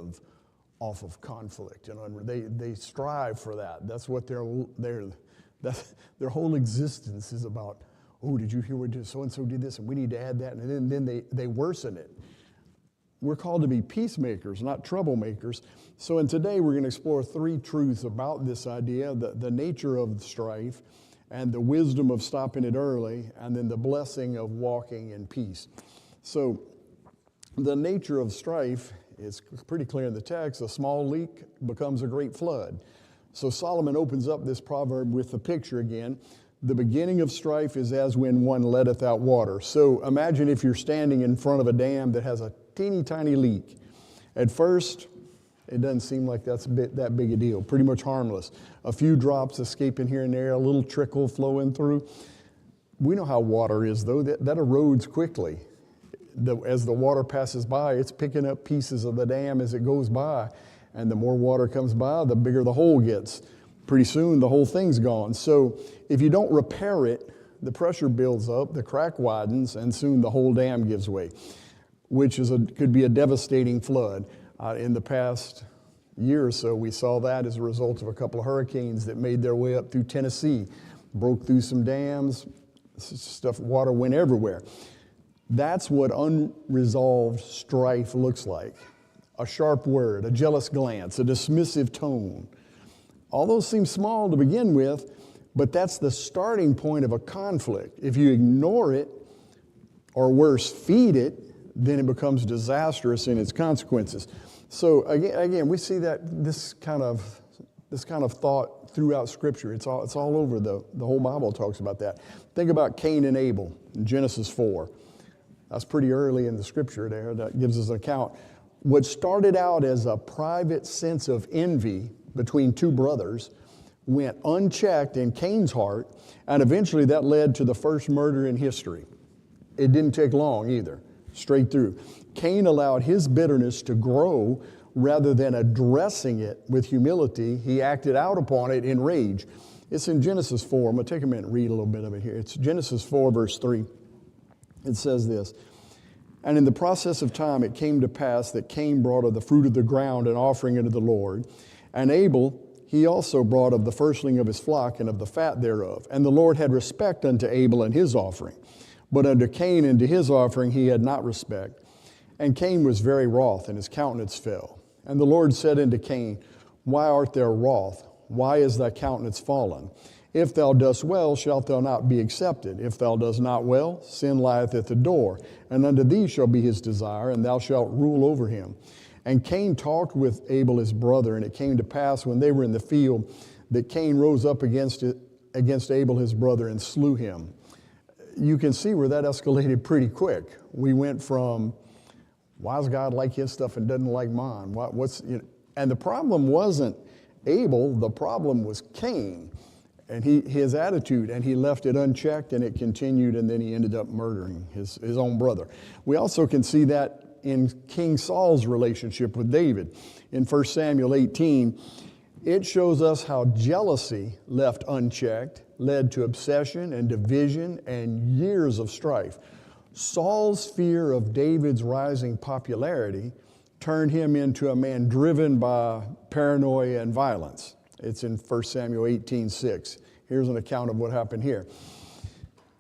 live off of conflict. You know, they strive for that. That's what their whole existence is about. Oh, did you hear what so-and-so did this? And we need to add that. And then they worsen it. We're called to be peacemakers, not troublemakers. So today we're going to explore 3 truths about this idea, the nature of strife, and the wisdom of stopping it early, and then the blessing of walking in peace. So the nature of strife is pretty clear in the text. A small leak becomes a great flood. So Solomon opens up this proverb with the picture again. The beginning of strife is as when one letteth out water. So imagine if you're standing in front of a dam that has a teeny tiny leak. At first, it doesn't seem like that's that big a deal, pretty much harmless. A few drops escaping here and there, a little trickle flowing through. We know how water is, though. That erodes quickly. As the water passes by, it's picking up pieces of the dam as it goes by. And the more water comes by, the bigger the hole gets. Pretty soon, the whole thing's gone. So if you don't repair it, the pressure builds up, the crack widens, and soon the whole dam gives way, which could be a devastating flood. In the past year or so, we saw that as a result of a couple of hurricanes that made their way up through Tennessee, broke through some dams, water went everywhere. That's what unresolved strife looks like. A sharp word, a jealous glance, a dismissive tone. All those seem small to begin with, but that's the starting point of a conflict. If you ignore it, or worse, feed it, then it becomes disastrous in its consequences. So again, we see that this kind of thought throughout Scripture. It's all over the whole Bible talks about that. Think about Cain and Abel in Genesis 4. That's pretty early in the Scripture there. That gives us an account. What started out as a private sense of envy between 2 brothers went unchecked in Cain's heart, and eventually that led to the first murder in history. It didn't take long either, straight through. Cain allowed his bitterness to grow rather than addressing it with humility. He acted out upon it in rage. It's in Genesis 4. I'm going to take a minute and read a little bit of it here. It's Genesis 4, verse 3. It says this, "And in the process of time it came to pass that Cain brought of the fruit of the ground an offering unto the Lord, and Abel he also brought of the firstling of his flock and of the fat thereof. And the Lord had respect unto Abel and his offering, but unto Cain and to his offering he had not respect. And Cain was very wroth, and his countenance fell. And the Lord said unto Cain, Why art thou wroth? Why is thy countenance fallen? If thou dost well, shalt thou not be accepted. If thou dost not well, sin lieth at the door, and unto thee shall be his desire, and thou shalt rule over him. And Cain talked with Abel his brother, and it came to pass when they were in the field that Cain rose up against Abel his brother and slew him." You can see where that escalated pretty quick. We went from, why does God like his stuff and doesn't like mine? And the problem wasn't Abel, the problem was Cain. And his attitude, and he left it unchecked, and it continued, and then he ended up murdering his own brother. We also can see that in King Saul's relationship with David. In 1 Samuel 18, it shows us how jealousy left unchecked led to obsession and division and years of strife. Saul's fear of David's rising popularity turned him into a man driven by paranoia and violence. It's in 1 Samuel 18:6. Here's an account of what happened here.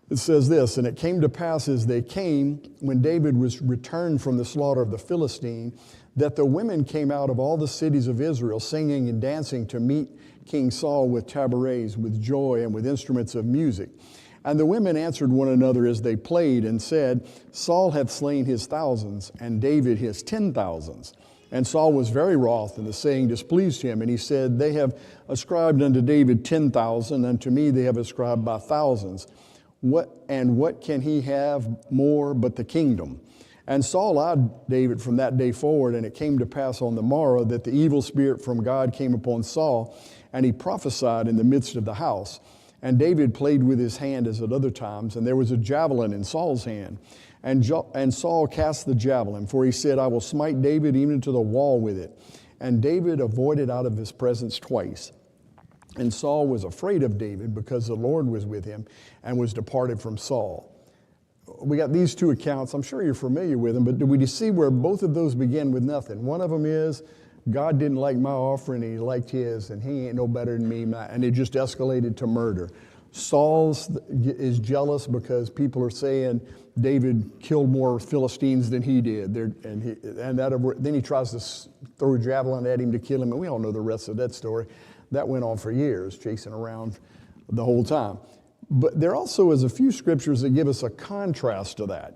It says this, "And it came to pass as they came, when David was returned from the slaughter of the Philistine, that the women came out of all the cities of Israel, singing and dancing to meet King Saul with tabrets, with joy, and with instruments of music. And the women answered one another as they played, and said, Saul hath slain his thousands, and David his 10,000s. And Saul was very wroth, and the saying displeased him. And he said, They have ascribed unto David 10,000, unto me they have ascribed by thousands. What can he have more but the kingdom? And Saul eyed David from that day forward, and it came to pass on the morrow that the evil spirit from God came upon Saul, and he prophesied in the midst of the house. And David played with his hand as at other times, and there was a javelin in Saul's hand. And Saul cast the javelin, for he said, I will smite David even to the wall with it. And David avoided out of his presence twice. And Saul was afraid of David, because the Lord was with him, and was departed from Saul. we got these two accounts. I'm sure you're familiar with them, but do we see where both of those begin with nothing? One of them is, God didn't like my offering, and he liked his, and he ain't no better than me, and it just escalated to murder. Saul is jealous because people are saying David killed more Philistines than he did. Then he tries to throw a javelin at him to kill him, and we all know the rest of that story. That went on for years, chasing around the whole time. But there also is a few scriptures that give us a contrast to that.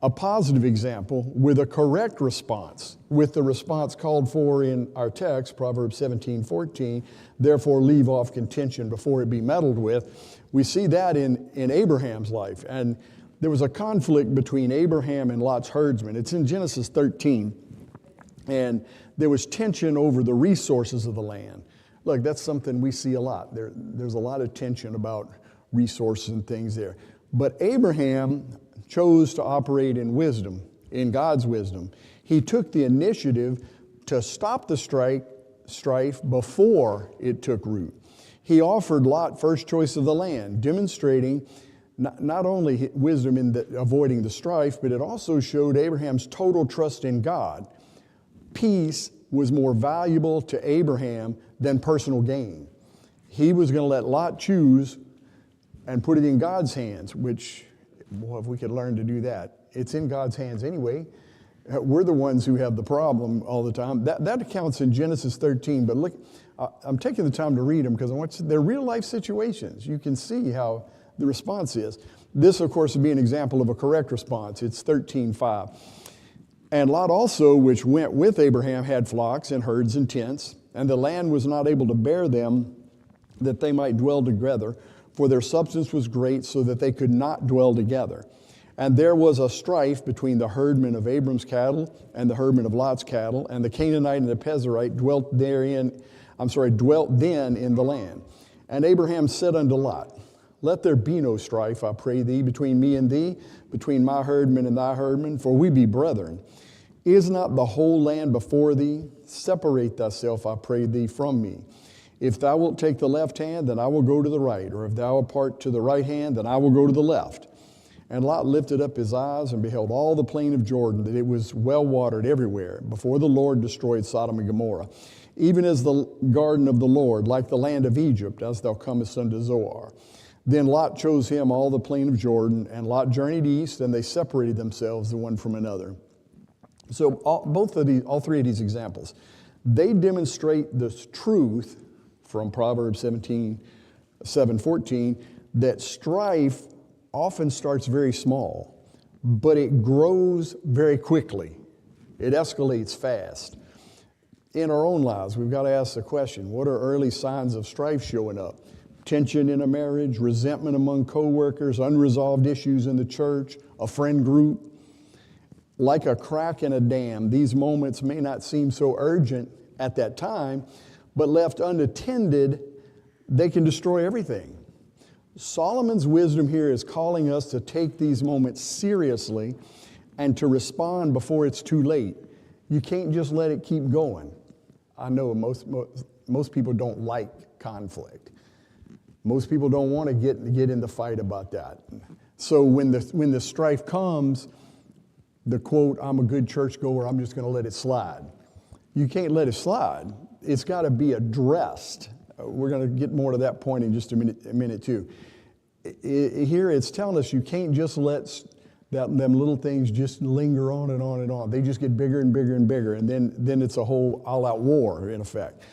A positive example with a correct response, with the response called for in our text, Proverbs 17:14, therefore leave off contention before it be meddled with. We see that in Abraham's life. And there was a conflict between Abraham and Lot's herdsmen. It's in Genesis 13. And there was tension over the resources of the land. Look, that's something we see a lot. There's a lot of tension about resources and things there. But Abraham chose to operate in wisdom, in God's wisdom. He took the initiative to stop the strife before it took root. He offered Lot first choice of the land, demonstrating not only wisdom in avoiding the strife, but it also showed Abraham's total trust in God. Peace was more valuable to Abraham than personal gain. He was going to let Lot choose and put it in God's hands, which, boy, if we could learn to do that. It's in God's hands anyway. We're the ones who have the problem all the time. That accounts in Genesis 13, but look, I'm taking the time to read them because they're real life situations. You can see how the response is. This, of course, would be an example of a correct response. It's 13:5. And Lot also, which went with Abraham, had flocks and herds and tents, and the land was not able to bear them, that they might dwell together, for their substance was great, so that they could not dwell together. And there was a strife between the herdmen of Abram's cattle and the herdmen of Lot's cattle, and the Canaanite and the Perizzite dwelt then in the land. And Abraham said unto Lot, let there be no strife, I pray thee, between me and thee, between my herdmen and thy herdmen, for we be brethren. Is not the whole land before thee? Separate thyself, I pray thee, from me. If thou wilt take the left hand, then I will go to the right, or if thou apart to the right hand, then I will go to the left. And Lot lifted up his eyes and beheld all the plain of Jordan, that it was well watered everywhere, before the Lord destroyed Sodom and Gomorrah, even as the garden of the Lord, like the land of Egypt, as thou comest unto Zoar. Then Lot chose him all the plain of Jordan, and Lot journeyed east, and they separated themselves the one from another. So all three of these examples, they demonstrate this truth from Proverbs 7:14, that strife often starts very small, but it grows very quickly. It escalates fast. In our own lives, we've got to ask the question, what are early signs of strife showing up? Tension in a marriage, resentment among coworkers, unresolved issues in the church, a friend group. Like a crack in a dam, these moments may not seem so urgent at that time, but left unattended, they can destroy everything. Solomon's wisdom here is calling us to take these moments seriously and to respond before it's too late. You can't just let it keep going. I know most people don't like conflict. Most people don't want to get in the fight about that. So when the strife comes, the quote, I'm a good churchgoer, I'm just going to let it slide. You can't let it slide. It's got to be addressed. We're going to get more to that point in just a minute too. Here it's telling us you can't just let them little things just linger on and on and on. They just get bigger and bigger and bigger, and then it's a whole all-out war in effect.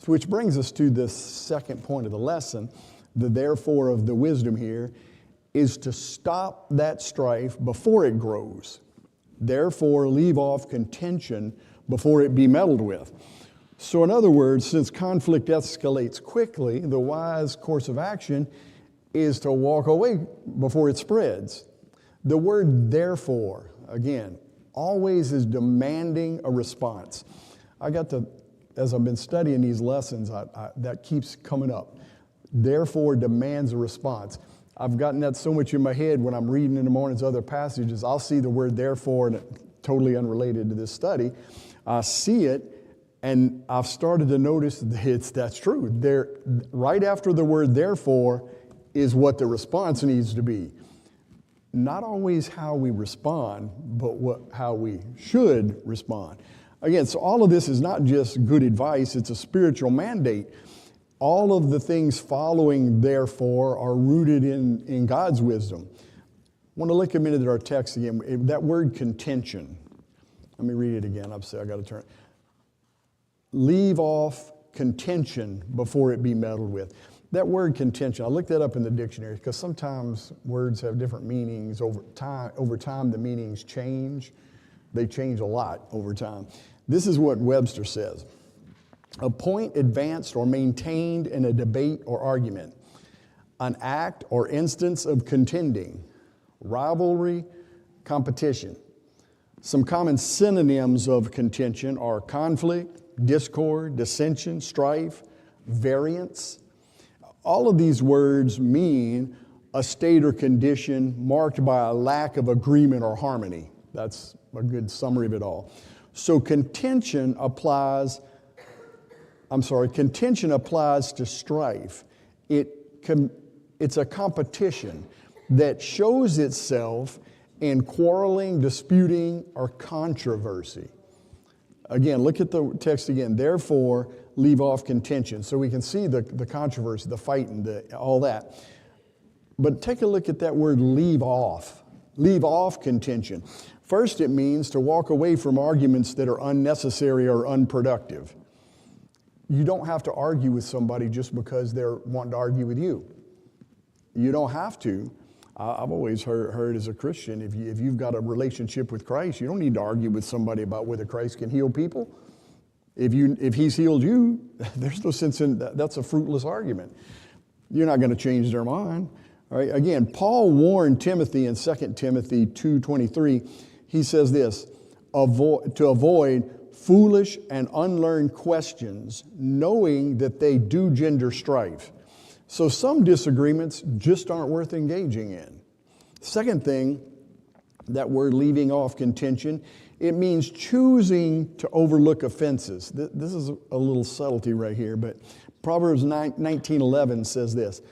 Which brings us to the second point of the lesson. The therefore of the wisdom here is to stop that strife before it grows. Therefore, leave off contention before it be meddled with. So in other words, since conflict escalates quickly, the wise course of action is to walk away before it spreads. The word therefore, again, always is demanding a response. As I've been studying these lessons, that keeps coming up. Therefore demands a response. I've gotten that so much in my head when I'm reading in the mornings other passages, I'll see the word therefore, and totally unrelated to this study. I see it, and I've started to notice that's true. Right after the word therefore is what the response needs to be. not always how we respond, but how we should respond. Again, so all of this is not just good advice, it's a spiritual mandate. All of the things following, therefore, are rooted in God's wisdom. I want to look a minute at our text again. That word contention. Let me read it again. I'm sorry, I got to turn. Leave off contention before it be meddled with. That word contention, I looked that up in the dictionary because sometimes words have different meanings over time. Over time, the meanings change. They change a lot over time. This is what Webster says. A point advanced or maintained in a debate or argument. An act or instance of contending. Rivalry, competition. Some common synonyms of contention are conflict, discord, dissension, strife, variance. All of these words mean a state or condition marked by a lack of agreement or harmony. That's a good summary of it all. So contention applies to strife. It's a competition that shows itself in quarreling, disputing, or controversy. Again, look at the text again. Therefore, leave off contention. So we can see the controversy, the fighting, all that. But take a look at that word leave off. Leave off contention. First, it means to walk away from arguments that are unnecessary or unproductive. You don't have to argue with somebody just because they're wanting to argue with you. You don't have to. I've always heard as a Christian, if you've got a relationship with Christ, you don't need to argue with somebody about whether Christ can heal people. If he's healed you, there's no sense in that. That's a fruitless argument. You're not going to change their mind. All right? Again, Paul warned Timothy in 2 Timothy 2:23. He says this, to avoid foolish and unlearned questions, knowing that they do gender strife. So some disagreements just aren't worth engaging in. Second thing, that word leaving off contention, it means choosing to overlook offenses. This is a little subtlety right here, but Proverbs 19:11 says this,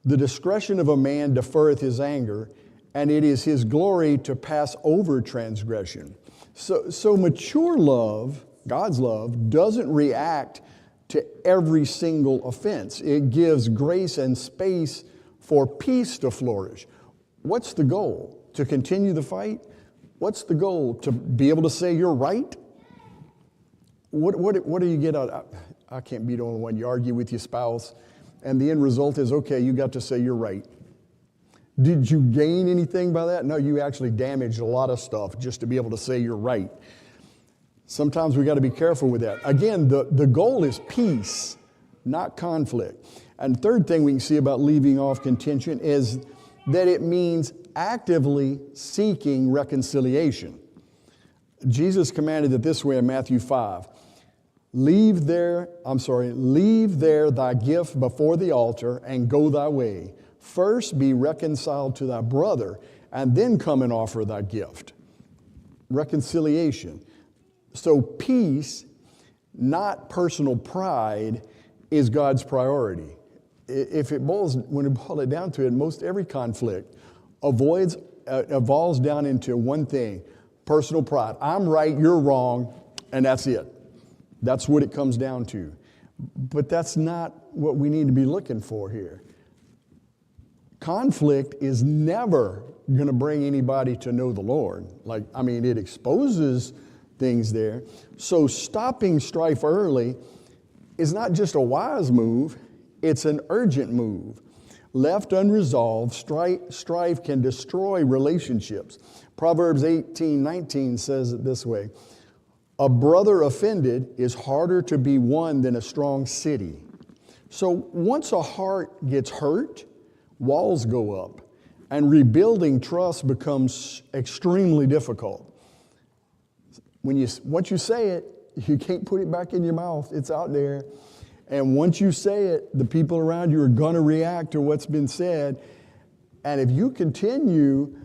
the discretion of a man deferreth his anger, and it is his glory to pass over transgression. So mature love, God's love, doesn't react to every single offense. It gives grace and space for peace to flourish. What's the goal? To continue the fight? What's the goal? To be able to say you're right? What do you get out? I can't be the only one. You argue with your spouse, and the end result is, okay, you got to say you're right. Did you gain anything by that? No, you actually damaged a lot of stuff just to be able to say you're right. Sometimes we got to be careful with that. Again, the goal is peace, not conflict. And third thing we can see about leaving off contention is that it means actively seeking reconciliation. Jesus commanded it this way in Matthew 5. Leave there thy gift before the altar and go thy way. First be reconciled to thy brother, and then come and offer thy gift. Reconciliation. So peace, not personal pride, is God's priority. When you boil it down to it, most every conflict evolves down into one thing, personal pride. I'm right, you're wrong, and that's it. That's what it comes down to. But that's not what we need to be looking for here. Conflict is never going to bring anybody to know the Lord. It exposes things there. So stopping strife early is not just a wise move, it's an urgent move. Left unresolved, strife can destroy relationships. Proverbs 18:19 says it this way, a brother offended is harder to be won than a strong city. So once a heart gets hurt, walls go up, and rebuilding trust becomes extremely difficult. Once you say it, you can't put it back in your mouth. It's out there. And once you say it, the people around you are going to react to what's been said. And if you continue,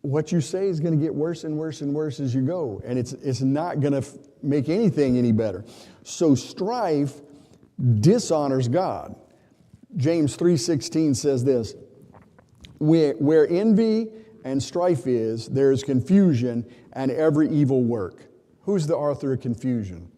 what you say is going to get worse and worse and worse as you go. And it's not going to make anything any better. So strife dishonors God. James 3:16 says this, where envy and strife is, there is confusion and every evil work. Who's the author of confusion?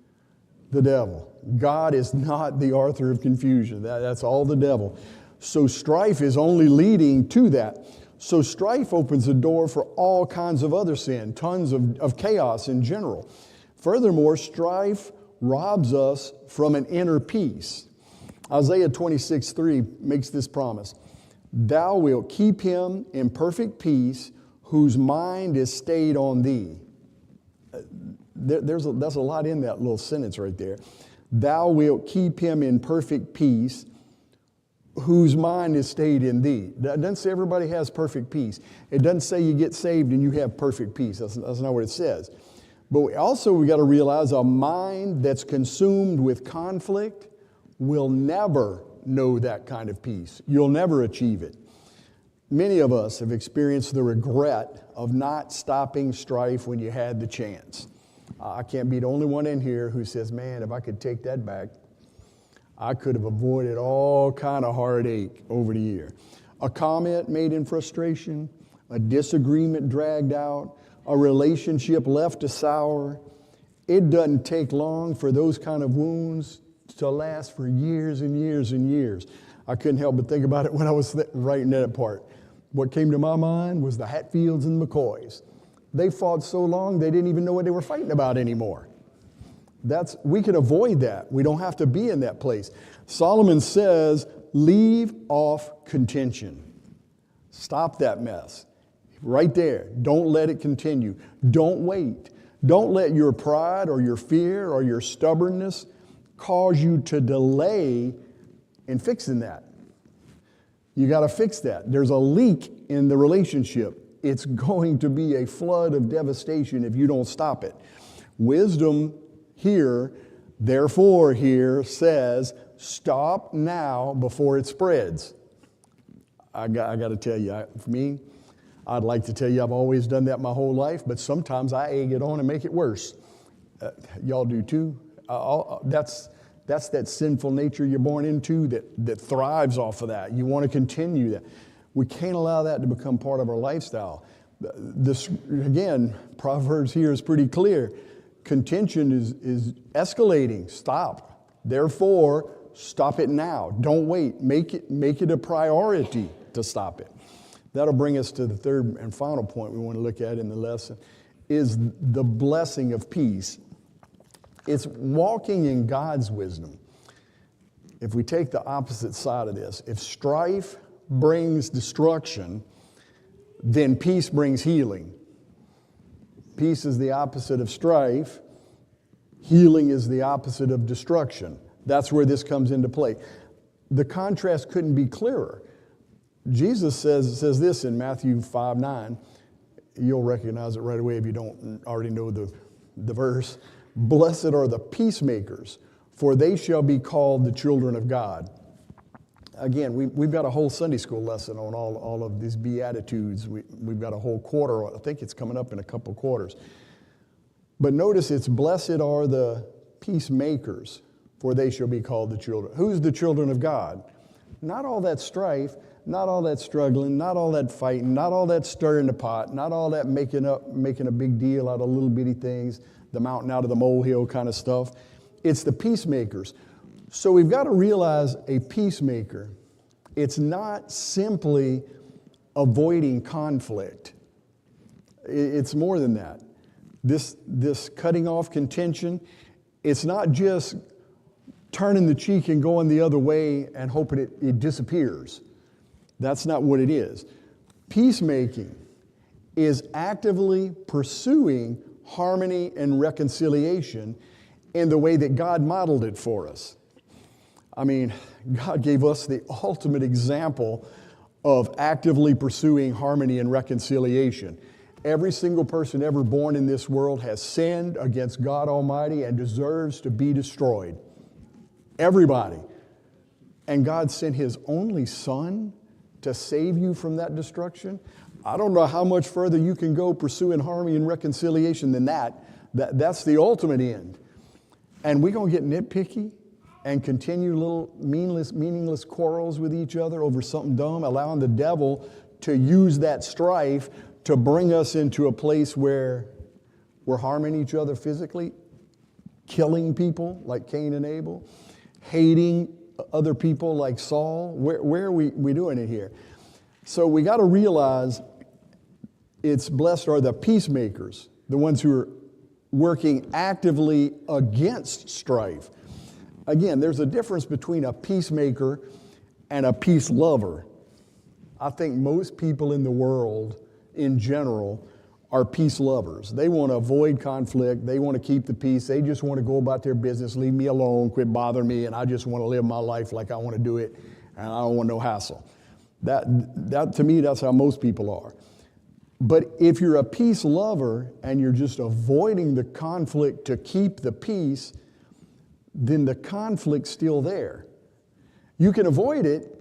The devil. God is not the author of confusion. That's all the devil. So strife is only leading to that. So strife opens the door for all kinds of other sin, tons of chaos in general. Furthermore, strife robs us from an inner peace. Isaiah 26:3 makes this promise. Thou wilt keep him in perfect peace whose mind is stayed on thee. That's a lot in that little sentence right there. Thou wilt keep him in perfect peace whose mind is stayed in thee. That doesn't say everybody has perfect peace. It doesn't say you get saved and you have perfect peace. That's not what it says. But we got to realize a mind that's consumed with conflict will never know that kind of peace. You'll never achieve it. Many of us have experienced the regret of not stopping strife when you had the chance. I can't be the only one in here who says, man, if I could take that back, I could have avoided all kind of heartache over the year. A comment made in frustration, a disagreement dragged out, a relationship left to sour. It doesn't take long for those kind of wounds to last for years and years and years. I couldn't help but think about it when I was writing that part. What came to my mind was the Hatfields and McCoys. They fought so long they didn't even know what they were fighting about anymore. We can avoid that. We don't have to be in that place. Solomon says, leave off contention. Stop that mess. Right there. Don't let it continue. Don't wait. Don't let your pride or your fear or your stubbornness cause you to delay in fixing that. You got to fix that. There's a leak in the relationship. It's going to be a flood of devastation if you don't stop it. Wisdom here, therefore here, says, stop now before it spreads. I got to tell you, for me, I'd like to tell you I've always done that my whole life, but sometimes I egg it on and make it worse. Y'all do too. That's that sinful nature you're born into that thrives off of that. You want to continue that. We can't allow that to become part of our lifestyle. Again, Proverbs here is pretty clear. Contention is escalating. Stop. Therefore, stop it now. Don't wait. Make it a priority to stop it. That'll bring us to the third and final point we want to look at in the lesson, is the blessing of peace. It's walking in God's wisdom. If we take the opposite side of this, if strife brings destruction, then peace brings healing. Peace is the opposite of strife. Healing is the opposite of destruction. That's where this comes into play. The contrast couldn't be clearer. Jesus says this in Matthew 5:9. You'll recognize it right away if you don't already know the verse. Blessed are the peacemakers, for they shall be called the children of God. Again, we've got a whole Sunday school lesson on all of these Beatitudes. We've got a whole quarter. I think it's coming up in a couple quarters. But notice it's blessed are the peacemakers, for they shall be called the children. Who's the children of God? Not all that strife, not all that struggling, not all that fighting, not all that stirring the pot, not all that making a big deal out of little bitty things, the mountain out of the molehill kind of stuff. It's the peacemakers. So we've got to realize a peacemaker, it's not simply avoiding conflict. It's more than that. This cutting off contention, it's not just turning the cheek and going the other way and hoping it disappears. That's not what it is. Peacemaking is actively pursuing harmony and reconciliation in the way that God modeled it for us. I mean, God gave us the ultimate example of actively pursuing harmony and reconciliation. Every single person ever born in this world has sinned against God Almighty and deserves to be destroyed. Everybody. And God sent His only Son to save you from that destruction. I don't know how much further you can go pursuing harmony and reconciliation than that. That's the ultimate end. And we're going to get nitpicky and continue little meaningless quarrels with each other over something dumb, allowing the devil to use that strife to bring us into a place where we're harming each other physically, killing people like Cain and Abel, hating other people like Saul? Where are we doing it here? So we got to realize it's blessed are the peacemakers, the ones who are working actively against strife. Again, there's a difference between a peacemaker and a peace lover. I think most people in the world, in general, are peace lovers. They want to avoid conflict. They want to keep the peace. They just want to go about their business, leave me alone, quit bothering me, and I just want to live my life like I want to do it, and I don't want no hassle. That to me, that's how most people are. But if you're a peace lover and you're just avoiding the conflict to keep the peace, then the conflict's still there. You can avoid it.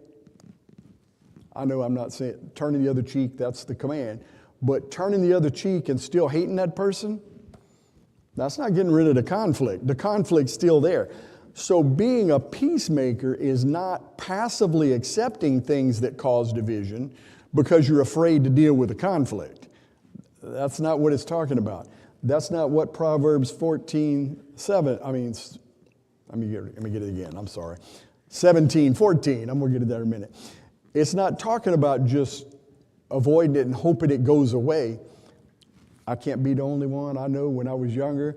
I know I'm not saying turning the other cheek, that's the command. But turning the other cheek and still hating that person, that's not getting rid of the conflict. The conflict's still there. So being a peacemaker is not passively accepting things that cause division because you're afraid to deal with the conflict. That's not what it's talking about. That's not what Proverbs 14:7, let me get it again, I'm sorry. 17:14, I'm going to get it there in a minute. It's not talking about just avoiding it and hoping it goes away. I can't be the only one. I know when I was younger,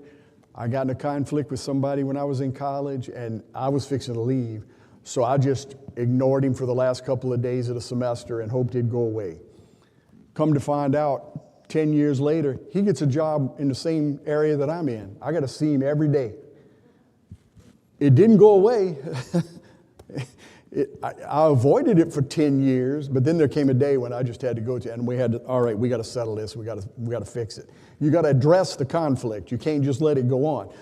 I got in a conflict with somebody when I was in college, and I was fixing to leave. So I just ignored him for the last couple of days of the semester and hoped he'd go away. Come to find out, 10 years later, he gets a job in the same area that I'm in. I got to see him every day. It didn't go away. I avoided it for 10 years, but then there came a day when I just had to go to, and we had to, all right, we got to settle this. We got to fix it. You got to address the conflict. You can't just let it go on.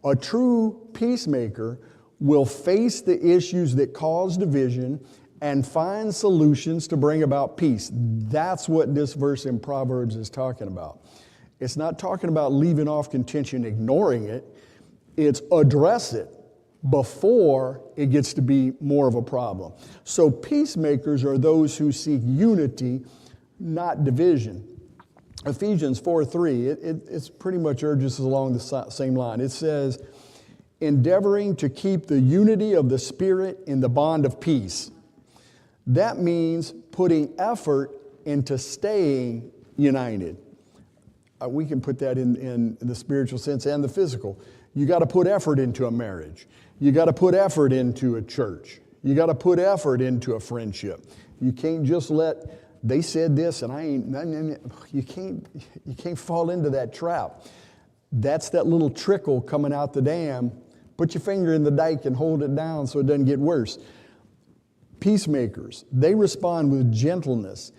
A true peacemaker will face the issues that cause division and find solutions to bring about peace. That's what this verse in Proverbs is talking about. It's not talking about leaving off contention, ignoring it. It's address it before it gets to be more of a problem. So peacemakers are those who seek unity, not division. Ephesians 4:3, it's pretty much urges us along the same line. It says, endeavoring to keep the unity of the Spirit in the bond of peace. That means putting effort into staying united. We can put that in the spiritual sense and the physical. You got to put effort into a marriage. You got to put effort into a church. You got to put effort into a friendship. You can't just let, they said this and I ain't, you can't fall into that trap. That's that little trickle coming out the dam. Put your finger in the dike and hold it down so it doesn't get worse. Peacemakers, they respond with gentleness.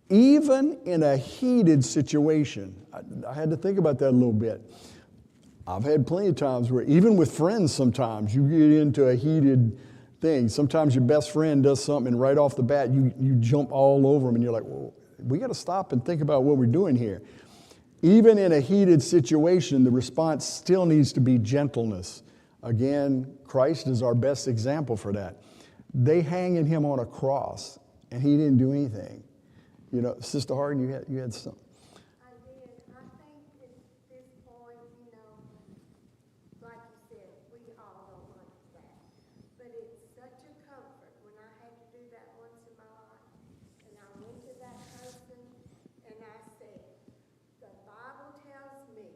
Even in a heated situation, I had to think about that a little bit. I've had plenty of times where even with friends sometimes you get into a heated thing. Sometimes your best friend does something and right off the bat you jump all over them and you're like, well, we got to stop and think about what we're doing here. Even in a heated situation, the response still needs to be gentleness. Again, Christ is our best example for that. They hanging him on a cross and he didn't do anything. You know, Sister Harden, you had something. I did. I think at this point, you know, like you said, we all don't like that. But it's such a comfort when I had to do that once in my life. And I went to that person and I said, the Bible tells me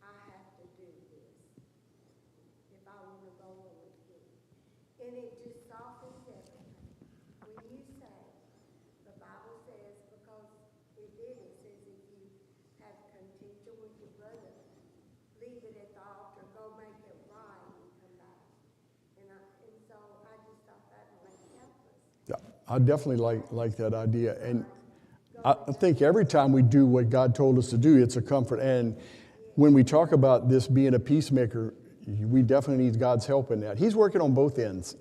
I have to do this if I want to go on with you. And it just softens everything. When you say, the Bible says, because it did, it says if you have contention with your brother, leave it at the altar, go make it right and come back. And so I just thought that might help us. Yeah, I definitely like that idea. And I think every time we do what God told us to do, it's a comfort. And when we talk about this being a peacemaker, we definitely need God's help in that. He's working on both ends.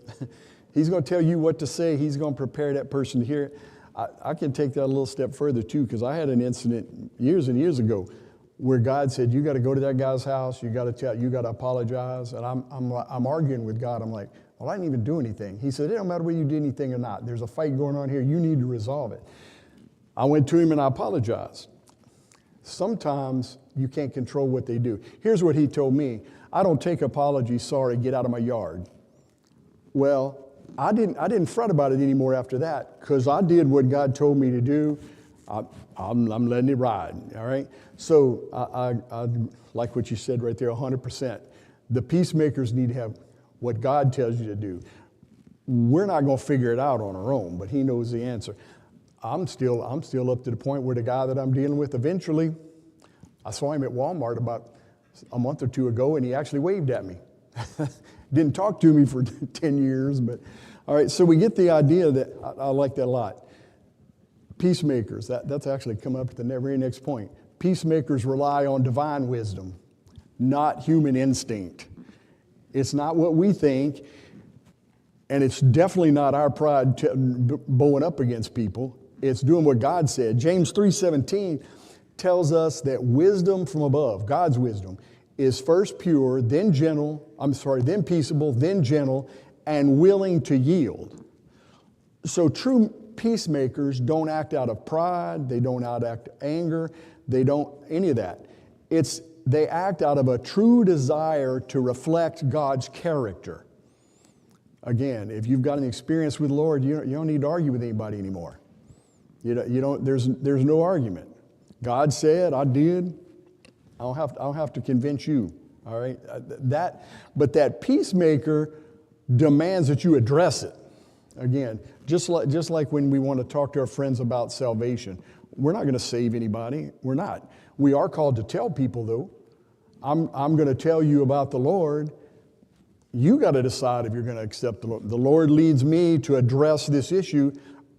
He's going to tell you what to say. He's going to prepare that person to hear it. I can take that a little step further too, because I had an incident years and years ago where God said, you got to go to that guy's house. You got to apologize. And I'm arguing with God. I'm like, well, I didn't even do anything. He said, it don't matter whether you did anything or not. There's a fight going on here. You need to resolve it. I went to him and I apologized. Sometimes you can't control what they do. Here's what he told me. I don't take apologies, sorry, get out of my yard. Well, I didn't fret about it anymore after that because I did what God told me to do. I'm letting it ride, all right? So I like what you said right there, 100%. The peacemakers need to have what God tells you to do. We're not going to figure it out on our own, but he knows the answer. I'm still up to the point where the guy that I'm dealing with eventually, I saw him at Walmart about a month or two ago, and he actually waved at me. Didn't talk to me for 10 years, but all right, so we get the idea that I like that a lot. Peacemakers, that's actually come up at the very next point. Peacemakers rely on divine wisdom, not human instinct. It's not what we think, and it's definitely not our pride bowing up against people. It's doing what God said. James 3:17 tells us that wisdom from above, God's wisdom, is first pure, then peaceable, then gentle, and willing to yield. So true peacemakers don't act out of pride, they don't act anger, they don't any of that. They act out of a true desire to reflect God's character. Again, if you've got an experience with the Lord, you don't need to argue with anybody anymore. There's no argument. God said, I did. I don't have to convince you. All right? But that peacemaker demands that you address it. Again, just like when we want to talk to our friends about salvation, we're not going to save anybody. We're not. We are called to tell people, though. I'm going to tell you about the Lord. You got to decide if you're going to accept the Lord. The Lord leads me to address this issue.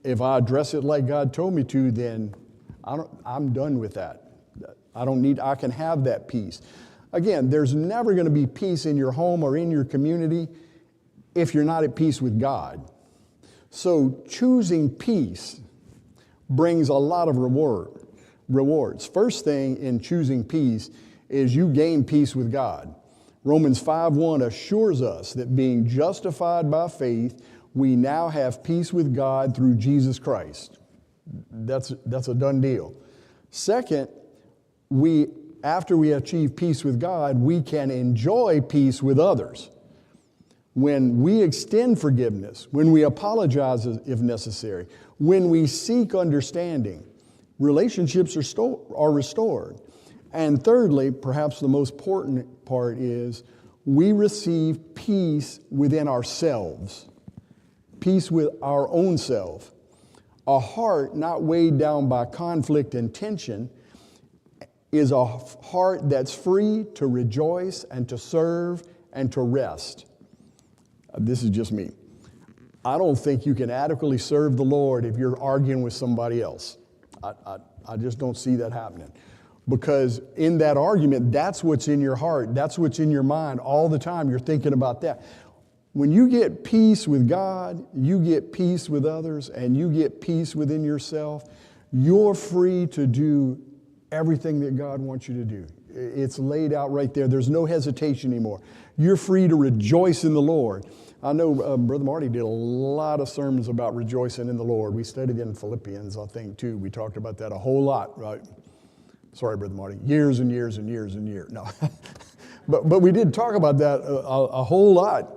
If I address it like God told me to, then I'm done with that. I can have that peace. Again, there's never going to be peace in your home or in your community if you're not at peace with God. So choosing peace brings a lot of rewards. First thing in choosing peace is you gain peace with God. Romans 5:1 assures us that being justified by faith, we now have peace with God through Jesus Christ. That's a done deal. Second, after we achieve peace with God, we can enjoy peace with others. When we extend forgiveness, when we apologize if necessary, when we seek understanding, relationships are restored. And thirdly, perhaps the most important part is we receive peace within ourselves, peace with our own self. A heart not weighed down by conflict and tension is a heart that's free to rejoice and to serve and to rest. This is just me. I don't think you can adequately serve the Lord if you're arguing with somebody else. I just don't see that happening. Because in that argument, that's what's in your heart. That's what's in your mind all the time. You're thinking about that. When you get peace with God, you get peace with others, and you get peace within yourself, you're free to do everything that God wants you to do. It's laid out right there. There's no hesitation anymore. You're free to rejoice in the Lord. I know Brother Marty did a lot of sermons about rejoicing in the Lord. We studied in Philippians, I think, too. We talked about that a whole lot, right? Sorry, Brother Marty. Years and years and years and years. No. but we did talk about that a whole lot,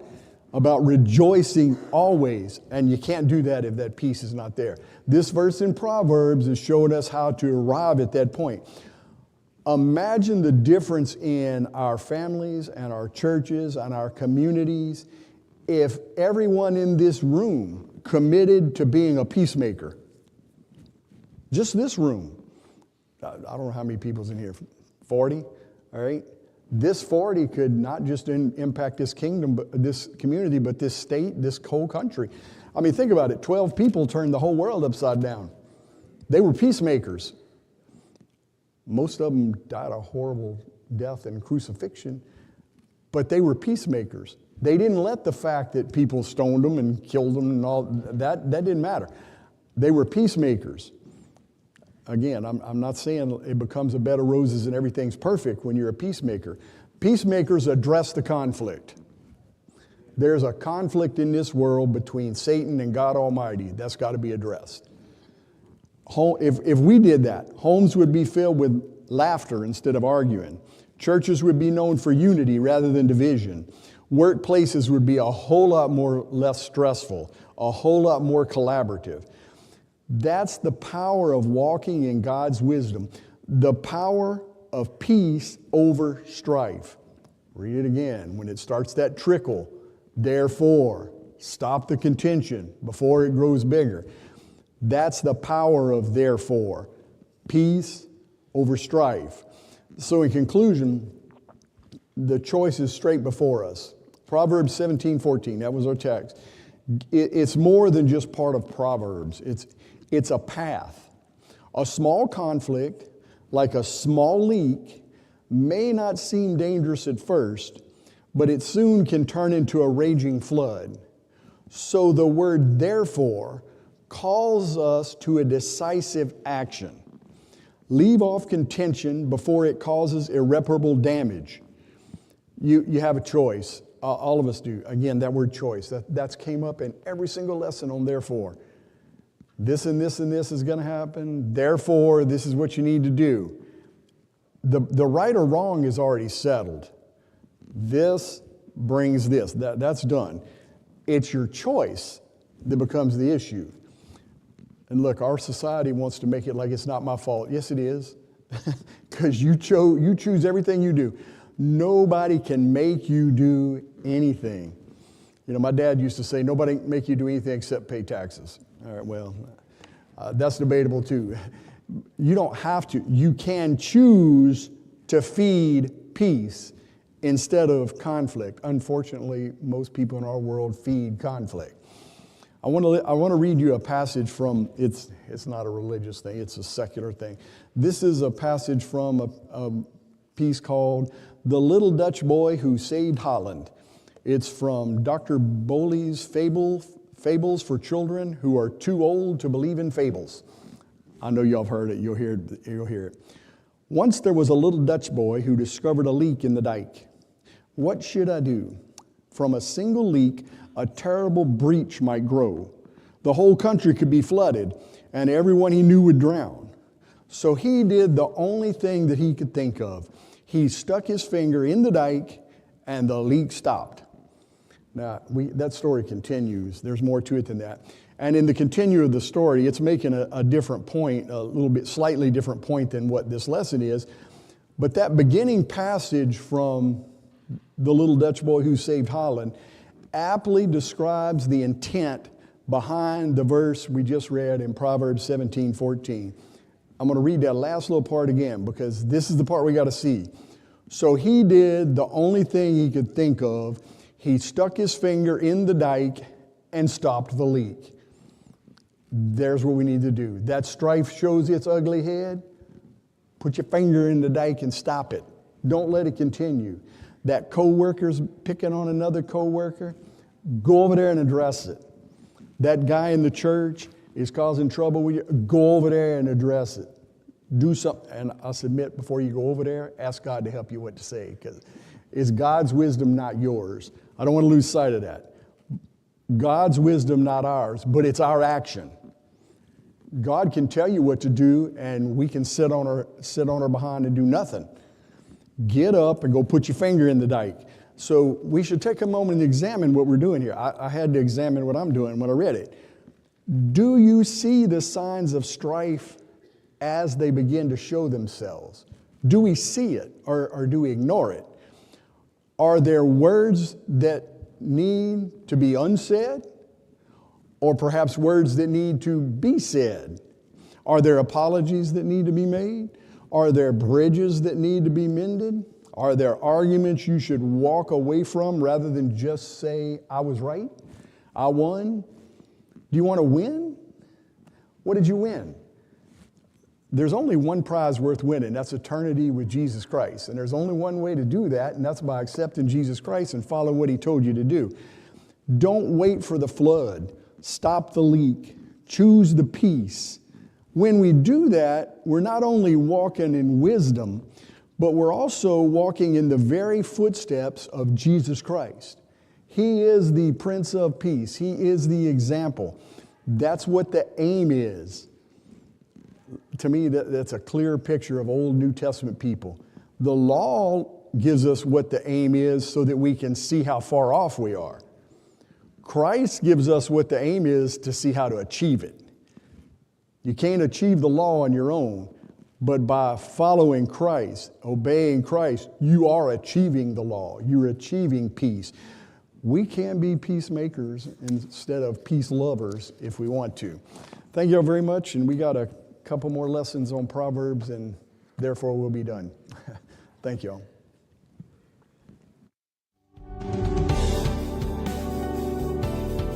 about rejoicing always. And you can't do that if that peace is not there. This verse in Proverbs is showing us how to arrive at that point. Imagine the difference in our families and our churches and our communities if everyone in this room committed to being a peacemaker. Just this room. I don't know how many people's in here, 40, all right? This 40 could not just impact this kingdom, but this community, but this state, this whole country. I mean, think about it. 12 people turned the whole world upside down. They were peacemakers. Most of them died a horrible death and crucifixion, but they were peacemakers. They didn't let the fact that people stoned them and killed them and all, that didn't matter. They were peacemakers. Again, I'm not saying it becomes a bed of roses and everything's perfect when you're a peacemaker. Peacemakers address the conflict. There's a conflict in this world between Satan and God Almighty. That's got to be addressed. If we did that, homes would be filled with laughter instead of arguing. Churches would be known for unity rather than division. Workplaces would be a whole lot less stressful, a whole lot more collaborative. That's the power of walking in God's wisdom. The power of peace over strife. Read it again. When it starts that trickle, therefore, stop the contention before it grows bigger. That's the power of therefore. Peace over strife. So in conclusion, the choice is straight before us. Proverbs 17:14, that was our text. It's more than just part of Proverbs. It's a path. A small conflict, like a small leak, may not seem dangerous at first, but it soon can turn into a raging flood. So the word therefore calls us to a decisive action. Leave off contention before it causes irreparable damage. You have a choice. All of us do. Again, that word choice, that's came up in every single lesson on therefore. This and this and this is going to happen. Therefore, this is what you need to do. The right or wrong is already settled. This brings this. That's done. It's your choice that becomes the issue. And look, our society wants to make it like it's not my fault. Yes, it is. Because you choose everything you do. Nobody can make you do anything. You know, my dad used to say, nobody can make you do anything except pay taxes. All right, well, that's debatable too. You don't have to. You can choose to feed peace instead of conflict. Unfortunately, most people in our world feed conflict. I want to read you a passage from, it's not a religious thing, it's a secular thing. This is a passage from a piece called The Little Dutch Boy Who Saved Holland. It's from Dr. Bowley's Fables for Children Who Are Too Old to Believe in Fables. I know y'all have heard it, you'll hear it. Once there was a little Dutch boy who discovered a leak in the dike. What should I do? From a single leak, a terrible breach might grow. The whole country could be flooded, and everyone he knew would drown. So he did the only thing that he could think of. He stuck his finger in the dike, and the leak stopped. Now, that story continues. There's more to it than that. And in the continue of the story, it's making a different point, a little bit slightly different point than what this lesson is. But that beginning passage from The Little Dutch Boy Who Saved Holland aptly describes the intent behind the verse we just read in Proverbs 17:14. I'm going to read that last little part again because this is the part we got to see. So he did the only thing he could think of. He stuck his finger in the dike and stopped the leak. There's what we need to do. That strife shows its ugly head. Put your finger in the dike and stop it. Don't let it continue. That coworker's picking on another coworker, go over there and address it. That guy in the church is causing trouble with you, go over there and address it. Do something, and I submit before you go over there, ask God to help you what to say, because it's God's wisdom, not yours. I don't want to lose sight of that. God's wisdom, not ours, but it's our action. God can tell you what to do, and we can sit on our behind and do nothing. Get up and go put your finger in the dike. So we should take a moment and examine what we're doing here. I had to examine what I'm doing when I read it. Do you see the signs of strife as they begin to show themselves? Do we see it or do we ignore it? Are there words that need to be unsaid? Or perhaps words that need to be said? Are there apologies that need to be made? Are there bridges that need to be mended? Are there arguments you should walk away from rather than just say, I was right, I won? Do you want to win? What did you win? There's only one prize worth winning. That's eternity with Jesus Christ. And there's only one way to do that, and that's by accepting Jesus Christ and following what he told you to do. Don't wait for the flood. Stop the leak. Choose the peace. When we do that, we're not only walking in wisdom, but we're also walking in the very footsteps of Jesus Christ. He is the Prince of Peace. He is the example. That's what the aim is. to me, that's a clear picture of Old New Testament people. The law gives us what the aim is so that we can see how far off we are. Christ gives us what the aim is to see how to achieve it. You can't achieve the law on your own, but by following Christ, obeying Christ, you are achieving the law. You're achieving peace. We can be peacemakers instead of peace lovers if we want to. Thank you all very much, and we got a couple more lessons on Proverbs, and therefore we'll be done. Thank you all.